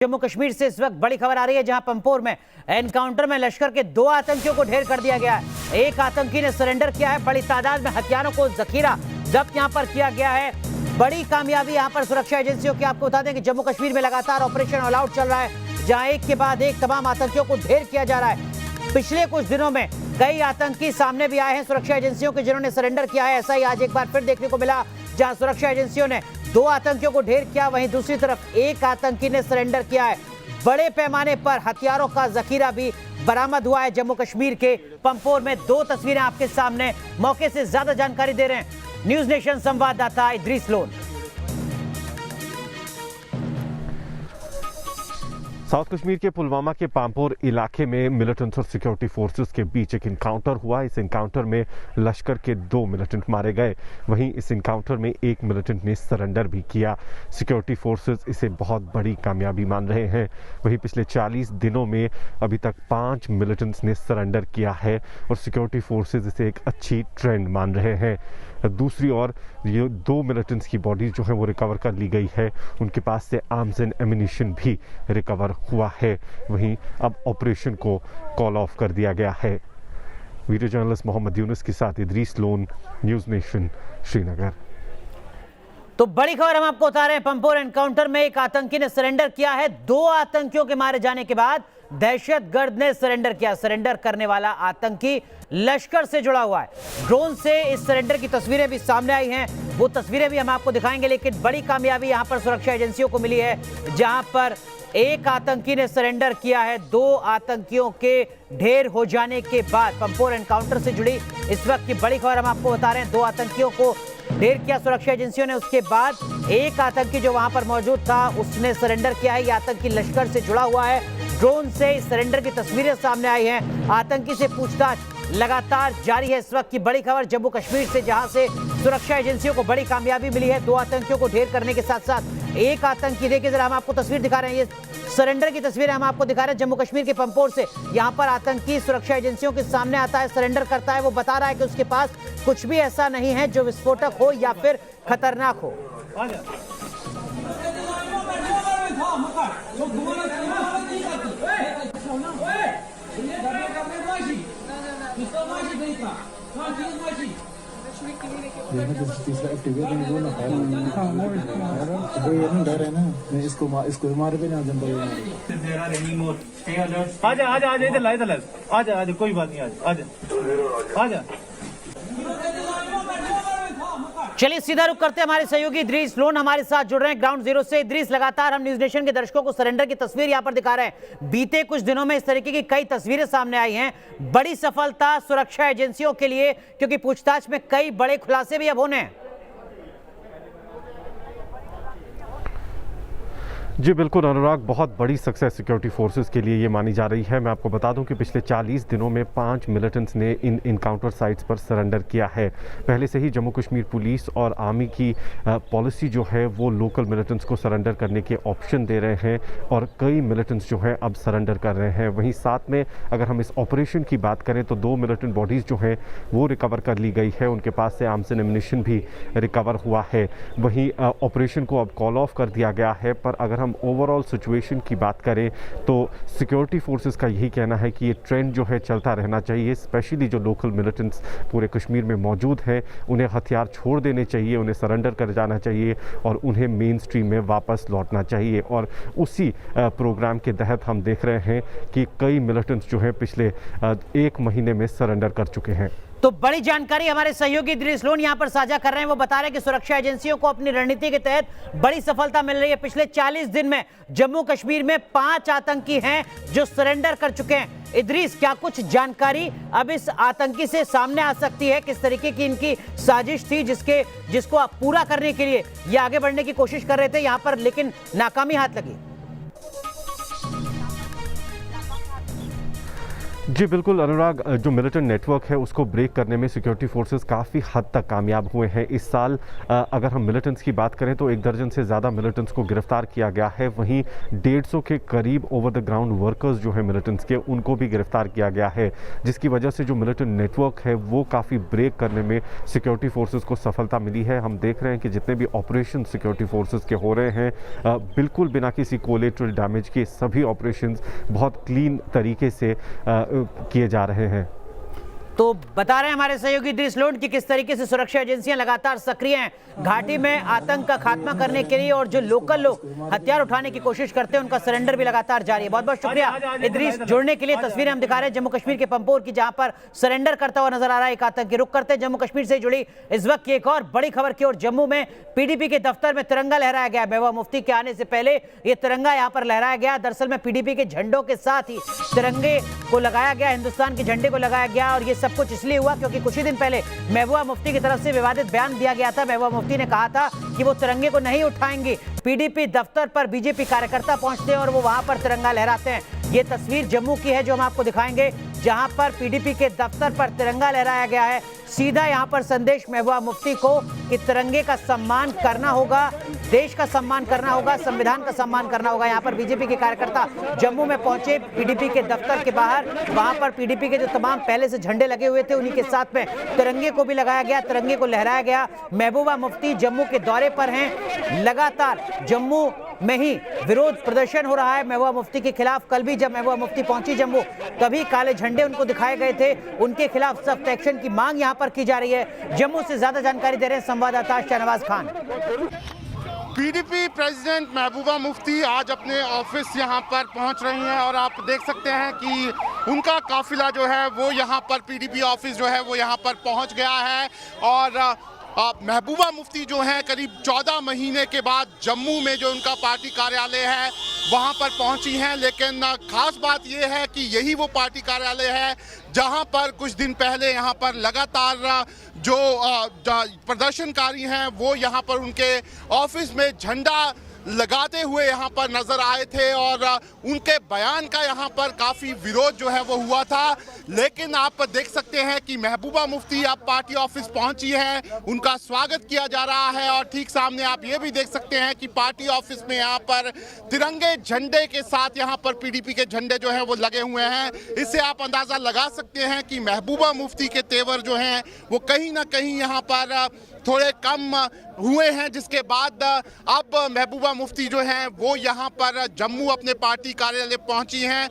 जम्मू कश्मीर से इस वक्त बड़ी खबर आ रही है, जहां पंपोर में एनकाउंटर में लश्कर के 2 आतंकियों को ढेर कर दिया गया है। एक आतंकी ने सरेंडर किया है। बड़ी तादाद में हथियारों को जखीरा जब्त यहां पर किया गया है। बड़ी कामयाबी यहां पर सुरक्षा एजेंसियों की। आपको बता दें कि जम्मू कश्मीर में लगातार ऑपरेशन ऑल आउट चल रहा है, जहां एक के बाद एक तमाम आतंकियों को ढेर किया जा रहा है। पिछले कुछ दिनों में कई आतंकी सामने भी आए हैं सुरक्षा एजेंसियों के, जिन्होंने सरेंडर किया है। ऐसा ही आज एक बार फिर देखने को मिला, जहां सुरक्षा एजेंसियों ने 2 आतंकियों को ढेर किया, वहीं दूसरी तरफ एक आतंकी ने सरेंडर किया है। बड़े पैमाने पर हथियारों का जखीरा भी बरामद हुआ है। जम्मू कश्मीर के पंपोर में 2 तस्वीरें आपके सामने, मौके से ज्यादा जानकारी दे रहे हैं न्यूज नेशन संवाददाता इद्रीस लोन। साउथ कश्मीर के पुलवामा के पामपोर इलाके में मिलिटेंट्स और सिक्योरिटी फोर्सेस के बीच एक इनकाउंटर हुआ। इस इनकाउंटर में लश्कर के 2 मिलिटेंट मारे गए। वहीं इस इनकाउंटर में एक मिलिटेंट ने सरेंडर भी किया। सिक्योरिटी फोर्सेस इसे बहुत बड़ी कामयाबी मान रहे हैं। वहीं पिछले 40 दिनों में अभी तक 5 मिलिटेंट्स ने सरेंडर किया है और सिक्योरिटी फोर्सेस इसे एक अच्छी ट्रेंड मान रहे हैं। दूसरी ओर ये 2 मिलिटेंट्स की बॉडी जो है वो रिकवर कर ली गई है। उनके पास से आर्म्स एंड एम्यूनिशन भी रिकवर हुआ है। वहीं अब ऑपरेशन को कॉल ऑफ कर दिया गया है। वीडियो जर्नलिस्ट मोहम्मद यूनुस के साथ Idris loan, news nation, Srinagar. तो बड़ी खबर हम आपको बता रहे हैं, पंपोर एनकाउंटर में एक आतंकी ने सरेंडर किया है। 2 आतंकियों के मारे जाने के बाद दहशतगर्द ने सरेंडर किया। सरेंडर करने वाला आतंकी लश्कर से जुड़ा हुआ है। ड्रोन से इस सरेंडर की तस्वीरें भी सामने आई हैं, वो तस्वीरें भी हम आपको दिखाएंगे। लेकिन बड़ी कामयाबी यहां पर सुरक्षा एजेंसियों को मिली है, जहां पर एक आतंकी ने सरेंडर किया है। 2 आतंकियों के ढेर हो जाने के बाद पंपोर एनकाउंटर से जुड़ी इस वक्त की बड़ी खबर हम आपको बता रहे हैं। 2 आतंकियों को ढेर किया सुरक्षा एजेंसियों ने। उसके बाद एक आतंकी जो वहां पर मौजूद था, उसने सरेंडर किया है। यह आतंकी लश्कर से जुड़ा हुआ है। ड्रोन से इस सरेंडर की तस्वीरें सामने आई हैं। आतंकी से पूछताछ लगातार जारी है। इस वक्त की बड़ी खबर जम्मू कश्मीर से, जहां से सुरक्षा एजेंसियों को बड़ी कामयाबी मिली है। 2 आतंकियों को ढेर करने के साथ साथ एक आतंकी, देखिए जरा हम आपको तस्वीर दिखा रहे हैं, ये सरेंडर की तस्वीरें हम आपको दिखा रहे हैं जम्मू कश्मीर के पंपोर से। यहां पर आतंकी सुरक्षा एजेंसियों के सामने आता है, सरेंडर करता है। वो बता रहा है कि उसके पास कुछ भी ऐसा नहीं है जो विस्फोटक हो या फिर खतरनाक हो। डर है ना, मैं इसको मार के ना आजा इधर ला आजा कोई बात नहीं, आजा। चलिए सीधा रुख करते हैं, हमारे सहयोगी इद्रीस लोन हमारे साथ जुड़ रहे हैं ग्राउंड जीरो से। इद्रीस, लगातार हम न्यूज नेशन के दर्शकों को सरेंडर की तस्वीर यहां पर दिखा रहे हैं। बीते कुछ दिनों में इस तरीके की कई तस्वीरें सामने आई हैं। बड़ी सफलता सुरक्षा एजेंसियों के लिए, क्योंकि पूछताछ में कई बड़े खुलासे भी अब होने हैं। जी बिल्कुल अनुराग, बहुत बड़ी सक्सेस सिक्योरिटी फोर्सेस के लिए ये मानी जा रही है। मैं आपको बता दूं कि पिछले 40 दिनों में 5 मिलिटेंट्स ने इन इनकाउंटर साइट्स पर सरेंडर किया है। पहले से ही जम्मू कश्मीर पुलिस और आर्मी की पॉलिसी जो है वो लोकल मिलिटेंट्स को सरेंडर करने के ऑप्शन दे रहे हैं और कई मिलिटेंट्स जो हैं अब सरेंडर कर रहे हैं। वहीं साथ में अगर हम इस ऑपरेशन की बात करें तो 2 मिलिटेंट बॉडीज़ जो हैं वो रिकवर कर ली गई है। उनके पास से आर्म्स एंड एम्यूनिशन भी रिकवर हुआ है। वहीं ऑपरेशन को अब कॉल ऑफ कर दिया गया है। पर अगर ओवरऑल सिचुएशन की बात करें तो सिक्योरिटी फोर्सेस का यही कहना है कि ये ट्रेंड जो है चलता रहना चाहिए। स्पेशली जो लोकल मिलिटेंट्स पूरे कश्मीर में मौजूद हैं, उन्हें हथियार छोड़ देने चाहिए, उन्हें सरेंडर कर जाना चाहिए और उन्हें मेन स्ट्रीम में वापस लौटना चाहिए। और उसी प्रोग्राम के तहत हम देख रहे हैं कि कई मिलिटेंट्स जो हैं पिछले 1 महीने में सरेंडर कर चुके हैं। तो बड़ी जानकारी हमारे सहयोगी इद्रीस लोन यहां पर साझा कर रहे हैं। वो बता रहे हैं कि सुरक्षा एजेंसियों को अपनी रणनीति के तहत बड़ी सफलता मिल रही है। पिछले 40 दिन में जम्मू कश्मीर में 5 आतंकी हैं जो सरेंडर कर चुके हैं। इद्रीस, क्या कुछ जानकारी अब इस आतंकी से सामने आ सकती है? किस तरीके की इनकी साजिश थी जिसको पूरा करने के लिए ये आगे बढ़ने की कोशिश कर रहे थे यहां पर, लेकिन नाकामी हाथ लगी? जी बिल्कुल अनुराग, जो मिलिटेंट नेटवर्क है उसको ब्रेक करने में सिक्योरिटी फोर्सेस काफ़ी हद तक कामयाब हुए हैं। इस साल अगर हम मिलिटेंट्स की बात करें तो 1 दर्जन से ज़्यादा मिलिटेंट्स को गिरफ्तार किया गया है। वहीं 150 के करीब ओवर द ग्राउंड वर्कर्स जो है मिलिटेंट्स के, उनको भी गिरफ्तार किया गया है, जिसकी वजह से जो मिलिटेंट नेटवर्क है वो काफ़ी ब्रेक करने में सिक्योरिटी फोर्सेस को सफलता मिली है। हम देख रहे हैं कि जितने भी ऑपरेशन सिक्योरिटी फोर्सेस के हो रहे हैं, बिल्कुल बिना किसी कोलेटरल डैमेज के सभी ऑपरेशंस बहुत क्लीन तरीके से किए जा रहे हैं। तो बता रहे हैं हमारे सहयोगी इद्रिस लोन कि किस तरीके से सुरक्षा एजेंसियां लगातार सक्रिय हैं घाटी में आतंक का खात्मा करने के लिए, और जो लोकल लोग हथियार उठाने की कोशिश करते हैं उनका सरेंडर भी लगातार जारी है। बहुत बहुत शुक्रिया इद्रिस जुड़ने के लिए। तस्वीरें हम दिखा रहे हैं जम्मू कश्मीर के पंपोर की, जहां पर सरेंडर करता हुआ नजर आ रहा है एक आतंकी। रुक करते हैं जम्मू कश्मीर से जुड़ी इस वक्त की एक और बड़ी खबर की ओर। जम्मू में पीडीपी के दफ्तर में तिरंगा लहराया गया। महबूबा मुफ्ती के आने से पहले ये तिरंगा यहां पर लहराया गया। दरअसल में पीडीपी के झंडों के साथ ही तिरंगे को लगाया गया, हिंदुस्तान के झंडे को लगाया गया। और ये सब कुछ इसलिए हुआ क्योंकि कुछ ही दिन पहले महबूबा मुफ्ती की तरफ से विवादित बयान दिया गया था। महबूबा मुफ्ती ने कहा था कि वो तिरंगे को नहीं उठाएंगी। पीडीपी दफ्तर पर बीजेपी कार्यकर्ता पहुंचते हैं और वो वहां पर तिरंगा लहराते हैं। ये तस्वीर जम्मू की है जो हम आपको दिखाएंगे, जहां पर पीडीपी के दफ्तर पर तिरंगा लहराया गया है। सीधा यहां पर संदेश महबूबा मुफ्ती को कि तिरंगे का सम्मान करना होगा, देश का सम्मान करना होगा, संविधान का सम्मान करना होगा। यहां पर बीजेपी के कार्यकर्ता जम्मू में पहुंचे पीडीपी के दफ्तर के बाहर। वहां पर पीडीपी के जो तमाम पहले से झंडे लगे हुए थे उन्हीं के साथ में तिरंगे को भी लगाया गया, तिरंगे को लहराया गया। महबूबा मुफ्ती जम्मू के दौरे पर हैं। लगातार जम्मू में ही विरोध प्रदर्शन हो रहा है महबूबा मुफ्ती के खिलाफ। कल भी जब महबूबा मुफ्ती पहुंची जम्मू, तभी काले झंडे उनको दिखाए गए थे। उनके खिलाफ सख्त एक्शन की मांग यहां पर की जा रही है। जम्मू से ज्यादा जानकारी दे रहे हैं संवाददाता शाहनवाज खान। पीडीपी प्रेसिडेंट महबूबा मुफ्ती आज अपने ऑफिस यहां पर पहुंच रही हैं और आप देख सकते हैं कि उनका काफिला जो है वो यहां पर पीडीपी ऑफिस जो है वो यहां पर पहुंच गया है। और महबूबा मुफ्ती जो हैं करीब 14 महीने के बाद जम्मू में जो उनका पार्टी कार्यालय है वहां पर पहुंची हैं। लेकिन खास बात यह है कि यही वो पार्टी कार्यालय है जहां पर कुछ दिन पहले यहां पर लगातार जो प्रदर्शनकारी हैं वो यहां पर उनके ऑफिस में झंडा लगाते हुए यहाँ पर नजर आए थे और उनके बयान का यहाँ पर काफी विरोध जो है वो हुआ था। लेकिन आप देख सकते हैं कि महबूबा मुफ्ती अब पार्टी ऑफिस पहुंची है, उनका स्वागत किया जा रहा है। और ठीक सामने आप ये भी देख सकते हैं कि पार्टी ऑफिस में यहाँ पर तिरंगे झंडे के साथ यहाँ पर पीडीपी के झंडे जो है वो लगे हुए हैं। इससे आप अंदाजा लगा सकते हैं कि महबूबा मुफ्ती के तेवर जो हैं वो कहीं ना कहीं यहाँ पर थोड़े कम हुए हैं, जिसके बाद अब महबूबा मुफ्ती जो हैं वो यहाँ पर जम्मू अपने पार्टी कार्यालय पहुंची हैं।